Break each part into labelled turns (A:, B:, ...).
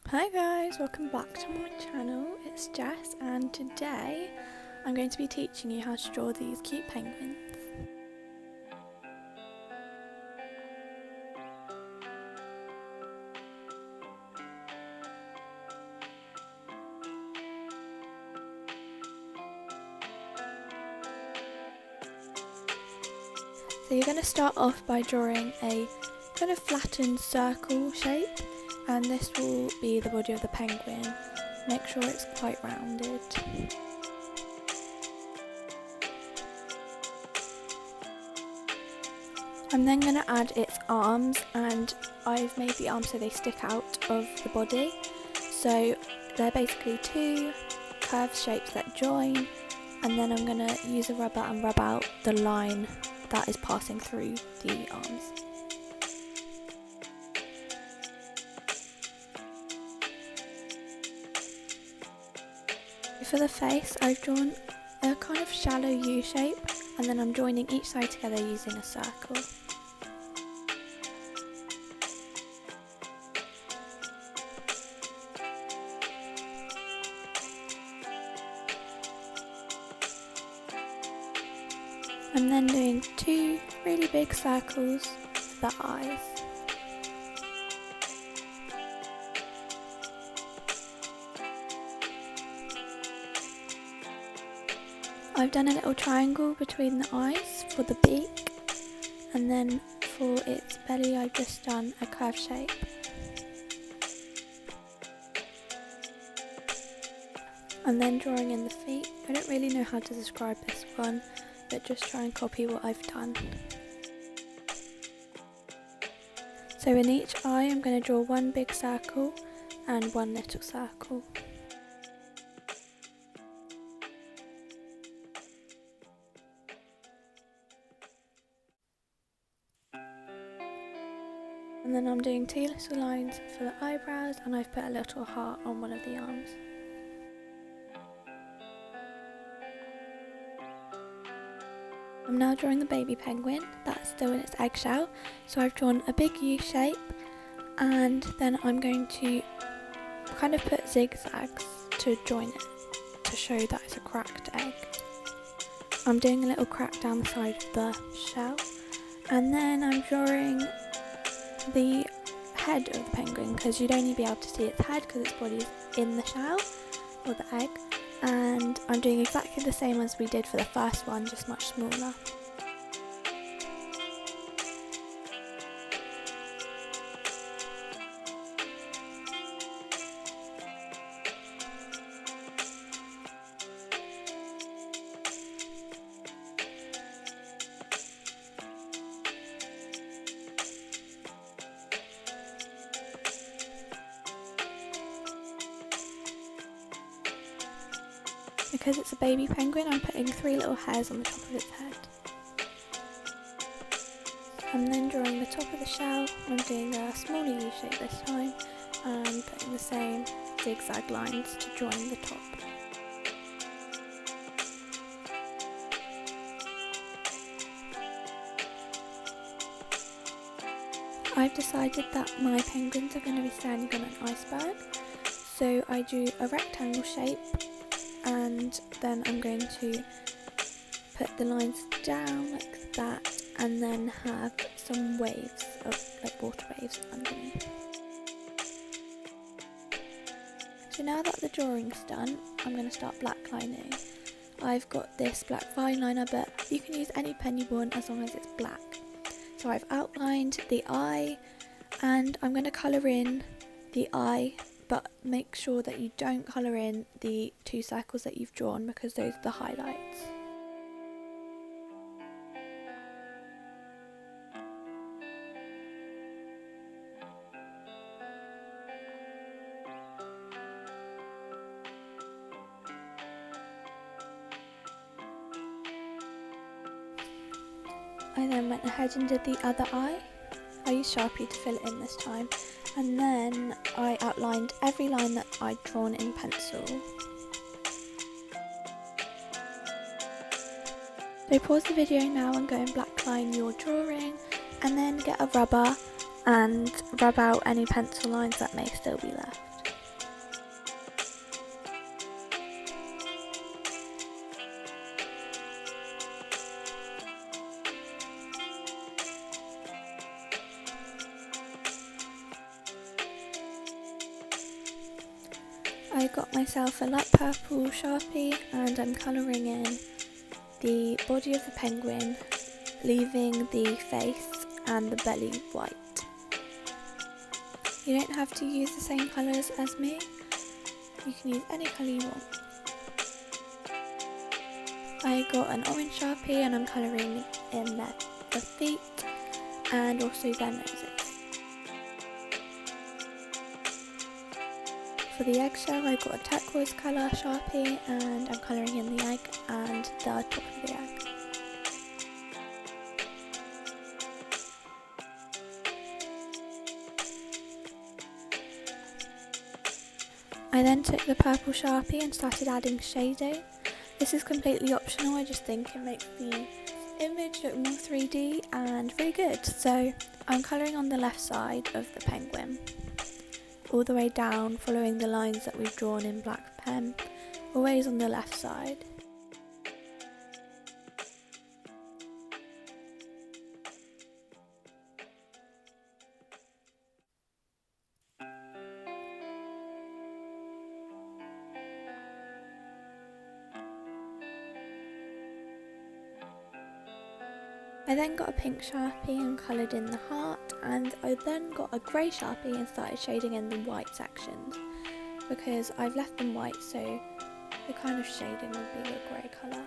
A: Hi guys, welcome back to my channel. It's Jess and today I'm going to be teaching you how to draw these cute penguins. So you're going to start off by drawing a kind of flattened circle shape, and this will be the body of the penguin. Make sure it's quite rounded. I'm then going to add its arms, and I've made the arms so they stick out of the body. So they're basically two curved shapes that join, and then I'm going to use a rubber and rub out the line that is passing through the arms. For the face, I've drawn a kind of shallow U shape, and then I'm joining each side together using a circle. I'm then doing two really big circles for the eyes. I've done a little triangle between the eyes for the beak, and then for its belly I've just done a curved shape. I'm then drawing in the feet. I don't really know how to describe this one, but just try and copy what I've done. So in each eye I'm going to draw one big circle and one little circle. And then I'm doing two little lines for the eyebrows, and I've put a little heart on one of the arms. I'm now drawing the baby penguin that's still in its eggshell, so I've drawn a big U shape, and then I'm going to kind of put zigzags to join it to show that it's a cracked egg. I'm doing a little crack down the side of the shell, and then I'm drawing the head of the penguin, because you'd only be able to see its head because its body's in the shell or the egg. And I'm doing exactly the same as we did for the first one, just much smaller. Because it's a baby penguin, I'm putting three little hairs on the top of its head. I'm then drawing the top of the shell. I'm doing a smaller U shape this time, and putting the same zigzag lines to join the top. I've decided that my penguins are going to be standing on an iceberg, so I do a rectangle shape, and then I'm going to put the lines down like that, and then have some waves of like water waves underneath. So now that the drawing's done, I'm going to start black lining. I've got this black fine liner, but you can use any pen you want as long as it's black. So I've outlined the eye, and I'm going to colour in the eye, but make sure that you don't colour in the two circles that you've drawn, because those are the highlights. I then went ahead and did the other eye. I used Sharpie to fill it in this time, and then I outlined every line that I'd drawn in pencil. So pause the video now and go and blackline your drawing, and then get a rubber and rub out any pencil lines that may still be left. I got myself a light purple Sharpie and I'm colouring in the body of the penguin, leaving the face and the belly white. You don't have to use the same colours as me, you can use any colour you want. I got an orange Sharpie and I'm colouring in the feet and also their noses. For the eggshell I got a turquoise colour Sharpie and I'm colouring in the egg and the top of the egg. I then took the purple Sharpie and started adding shading. This is completely optional, I just think it makes the image look more 3D and really good. So I'm colouring on the left side of the penguin, all the way down, following the lines that we've drawn in black pen, always on the left side. I then got a pink Sharpie and coloured in the heart, and I then got a grey Sharpie and started shading in the white sections because I've left them white, so the kind of shading would be a grey colour.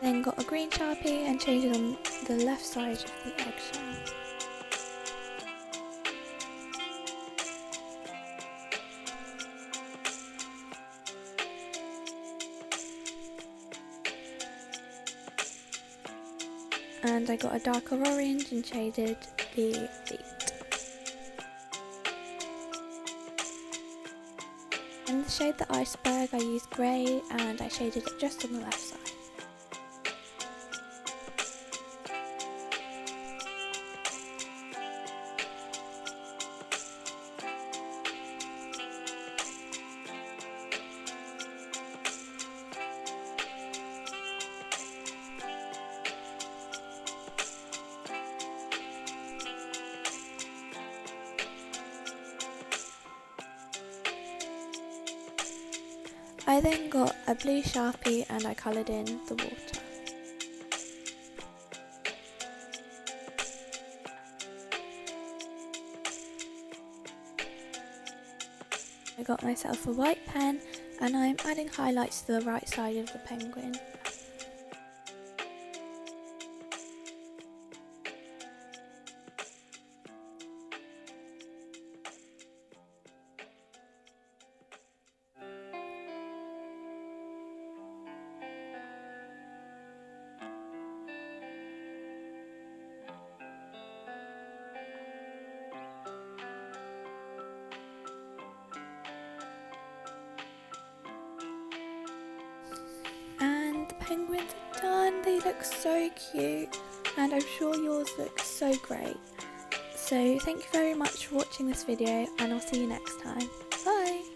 A: Then got a green Sharpie and shaded on the left side of the eggshell. And I got a darker orange and shaded the feet. And to shade the iceberg I used grey and I shaded it just on the left side. I then got a blue Sharpie and I coloured in the water. I got myself a white pen and I'm adding highlights to the right side of the penguin. Penguins are done, they look so cute and I'm sure yours look so great. So thank you very much for watching this video and I'll see you next time. Bye!